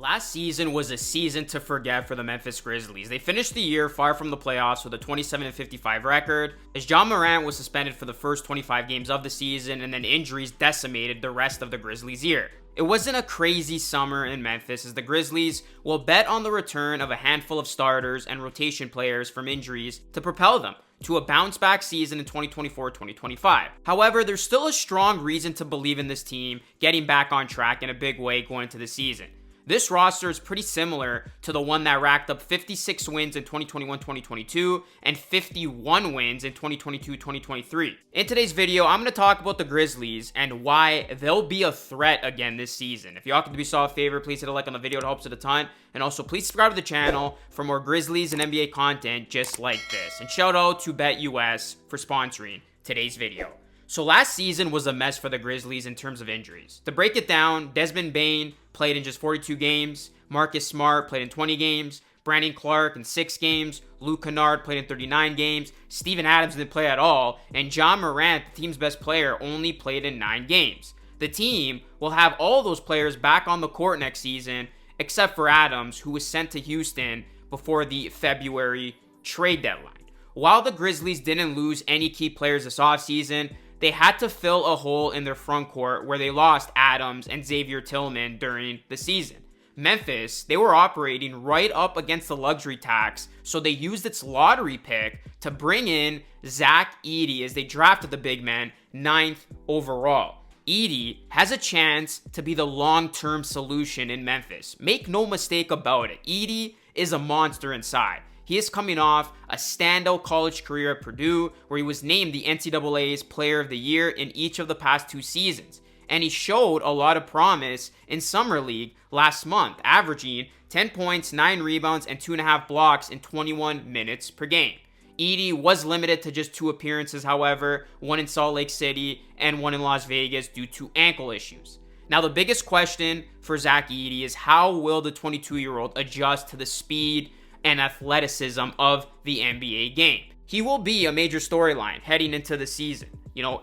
Last season was a season to forget for the Memphis Grizzlies. They finished the year far from the playoffs with a 27-55 record, as Ja Morant was suspended for the first 25 games of the season, and then injuries decimated the rest of the Grizzlies' year. It wasn't a crazy summer in Memphis, as the Grizzlies will bet on the return of a handful of starters and rotation players from injuries to propel them to a bounce-back season in 2024-2025. However, there's still a strong reason to believe in this team getting back on track in a big way going into the season. This roster is pretty similar to the one that racked up 56 wins in 2021-2022 and 51 wins in 2022-2023. In today's video, I'm going to talk about the Grizzlies and why they'll be a threat again this season. If you all could do me a favor, please hit a like on the video. It helps it a ton. And also, please subscribe to the channel for more Grizzlies and NBA content just like this. And shout out to BetUS for sponsoring today's video. So last season was a mess for the Grizzlies in terms of injuries. To break it down, Desmond Bane played in just 42 games, Marcus Smart played in 20 games, Brandon Clark in 6 games, Luke Kennard played in 39 games, Steven Adams didn't play at all, and Ja Morant, the team's best player, only played in 9 games. The team will have all those players back on the court next season, except for Adams, who was sent to Houston before the February trade deadline. While the Grizzlies didn't lose any key players this offseason, they had to fill a hole in their front court where they lost Adams and Xavier Tillman during the season. Memphis, they were operating right up against the luxury tax, so they used its lottery pick to bring in Zach Edey as they drafted the big man 9th overall. Edey has a chance to be the long-term solution in Memphis. Make no mistake about it. Edey is a monster inside. He is coming off a standout college career at Purdue, where he was named the NCAA's Player of the Year in each of the past 2 seasons. And he showed a lot of promise in Summer League last month, averaging 10 points, 9 rebounds, and 2.5 blocks in 21 minutes per game. Edey was limited to just 2 appearances, however, one in Salt Lake City and one in Las Vegas due to ankle issues. Now, the biggest question for Zach Edey is how will the 22-year-old adjust to the speed and athleticism of the NBA game? He will be a major storyline heading into the season.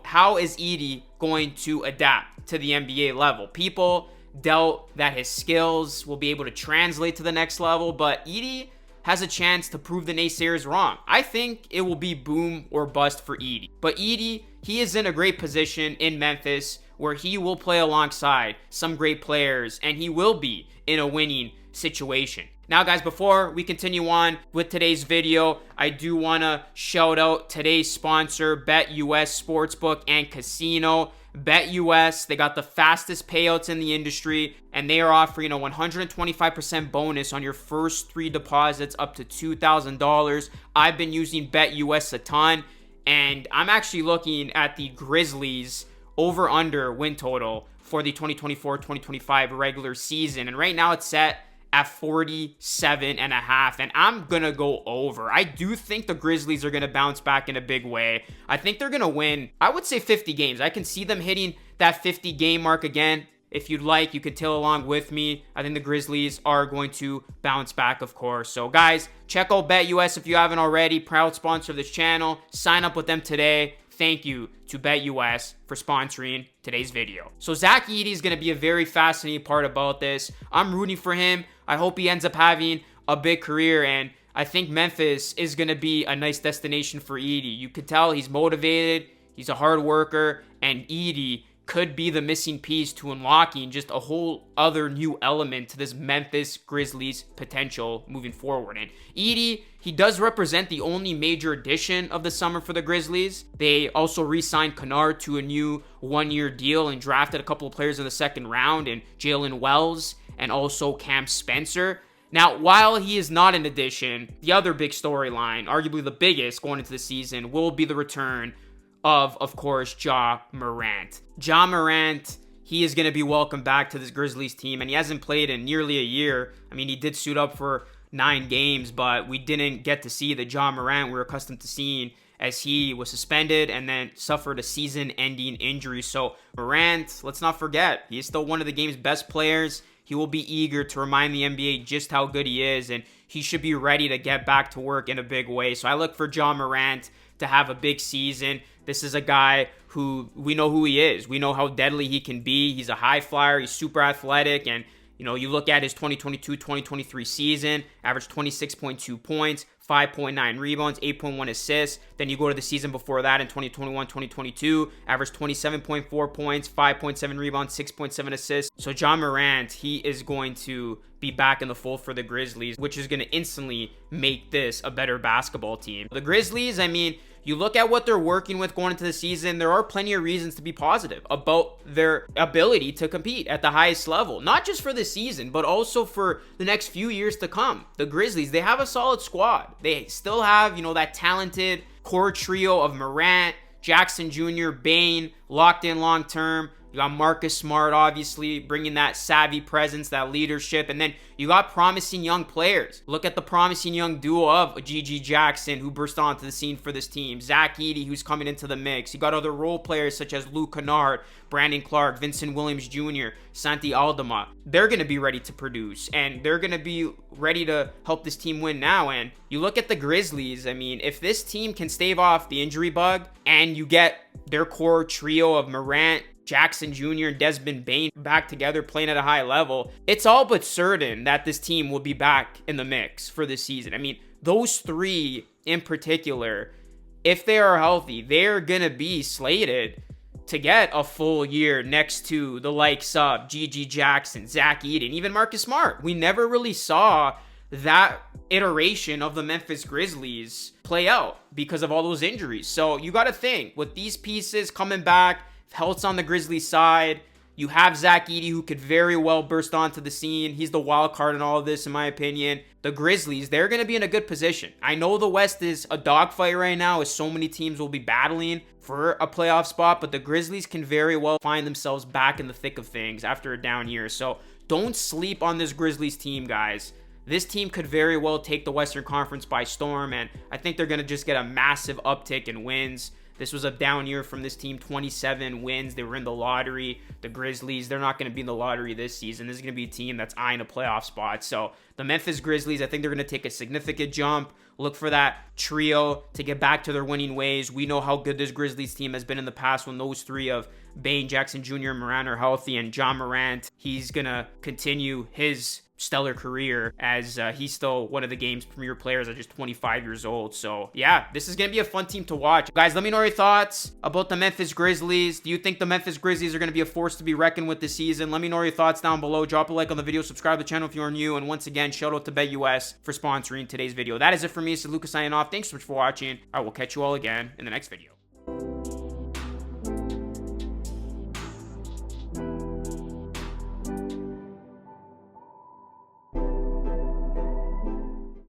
How is Edey going to adapt to the NBA level? People doubt that his skills will be able to translate to the next level, but Edey has a chance to prove the naysayers wrong. I think it will be boom or bust for Edey. But Edey, he is in a great position in Memphis where he will play alongside some great players and he will be in a winning situation. Now, guys, before we continue on with today's video, I do want to shout out today's sponsor, BetUS Sportsbook and Casino. BetUS, they got the fastest payouts in the industry, and they are offering a 125% bonus on your first 3 deposits up to $2,000. I've been using BetUS a ton, and I'm actually looking at the Grizzlies over-under win total for the 2024-2025 regular season, and right now it's set at 47.5, and I'm gonna go over. I do think the Grizzlies are gonna bounce back in a big way. I think they're gonna win, I would say 50 games. I can see them hitting that 50 game mark again. If you'd like, you could tail along with me. I think the Grizzlies are going to bounce back, of course. So guys, check out BetUS if you haven't already. Proud sponsor of this channel. Sign up with them today. Thank you to BetUS for sponsoring today's video. So Zach Edey is going to be a very fascinating part about this. I'm rooting for him. I hope he ends up having a big career, and I think Memphis is going to be a nice destination for Edey. You could tell he's motivated, he's a hard worker, and Edey could be the missing piece to unlocking just a whole other new element to this Memphis Grizzlies potential moving forward. And Edey, he does represent the only major addition of the summer for the Grizzlies. They also re-signed Kennard to a new 1-year deal and drafted a couple of players in the 2nd round, and Jalen Wells and also Cam Spencer. Now, while he is not an addition, the other big storyline, arguably the biggest going into the season, will be the return of course, Ja Morant. Ja Morant, he is going to be welcomed back to this Grizzlies team, and he hasn't played in nearly a year. I mean, he did suit up for 9 games, but we didn't get to see the Ja Morant we're accustomed to seeing, as he was suspended and then suffered a season-ending injury. So Morant, let's not forget, he is still one of the game's best players. He will be eager to remind the NBA just how good he is, and he should be ready to get back to work in a big way. So I look for Ja Morant to have a big season. This is a guy who we know who he is. We know how deadly he can be. He's a high flyer. He's super athletic, and You know, you look at his 2022-2023 season, averaged 26.2 points, 5.9 rebounds, 8.1 assists. Then you go to the season before that in 2021-2022, averaged 27.4 points, 5.7 rebounds, 6.7 assists. So Ja Morant, he is going to be back in the fold for the Grizzlies, which is going to instantly make this a better basketball team. The Grizzlies, I mean, you look at what they're working with going into the season, there are plenty of reasons to be positive about their ability to compete at the highest level, not just for this season, but also for the next few years to come. The Grizzlies, they have a solid squad. They still have, you know, that talented core trio of Morant, Jackson Jr., Bane, locked in long term. You got Marcus Smart, obviously, bringing that savvy presence, that leadership. And then you got promising young players. Look at the promising young duo of Gigi Jackson, who burst onto the scene for this team. Zach Edey, who's coming into the mix. You got other role players such as Luke Kennard, Brandon Clark, Vincent Williams Jr., Santi Aldama. They're going to be ready to produce, and they're going to be ready to help this team win now. And you look at the Grizzlies, I mean, if this team can stave off the injury bug and you get their core trio of Morant, Jackson Jr., and Desmond Bane back together playing at a high level, it's all but certain that this team will be back in the mix for this season. I mean, those three in particular, if they are healthy, they're going to be slated to get a full year next to the likes of Gigi Jackson, Zach Edey, even Marcus Smart. We never really saw that iteration of the Memphis Grizzlies play out because of all those injuries. So you got to think, with these pieces coming back, health's on the Grizzlies side, you have Zach Edey, who could very well burst onto the scene. He's the wild card in all of this, in my opinion. The Grizzlies, they're going to be in a good position. I know the West is a dogfight right now, as so many teams will be battling for a playoff spot, but the Grizzlies can very well find themselves back in the thick of things after a down year. So don't sleep on this Grizzlies team, guys. This team could very well take the Western Conference by storm, and I think they're going to just get a massive uptick in wins. This was a down year from this team, 27 wins. They were in the lottery. The Grizzlies, they're not going to be in the lottery this season. This is going to be a team that's eyeing a playoff spot. So the Memphis Grizzlies, I think they're going to take a significant jump. Look for that trio to get back to their winning ways. We know how good this Grizzlies team has been in the past when those three of Bane, Jackson Jr., and Morant are healthy. And Ja Morant, he's going to continue his stellar career as he's still one of the game's premier players at just 25 years old. So yeah, this is gonna be a fun team to watch. Guys, let me know your thoughts about the Memphis Grizzlies. Do you think the Memphis Grizzlies are gonna be a force to be reckoned with this season? Let me know your thoughts down below. Drop a like on the video, subscribe to the channel if you are new, and once again, shout out to BetUS for sponsoring today's video. That is it for me. This is Lucas signing off. Thanks so much for watching. I will catch you all again in the next video.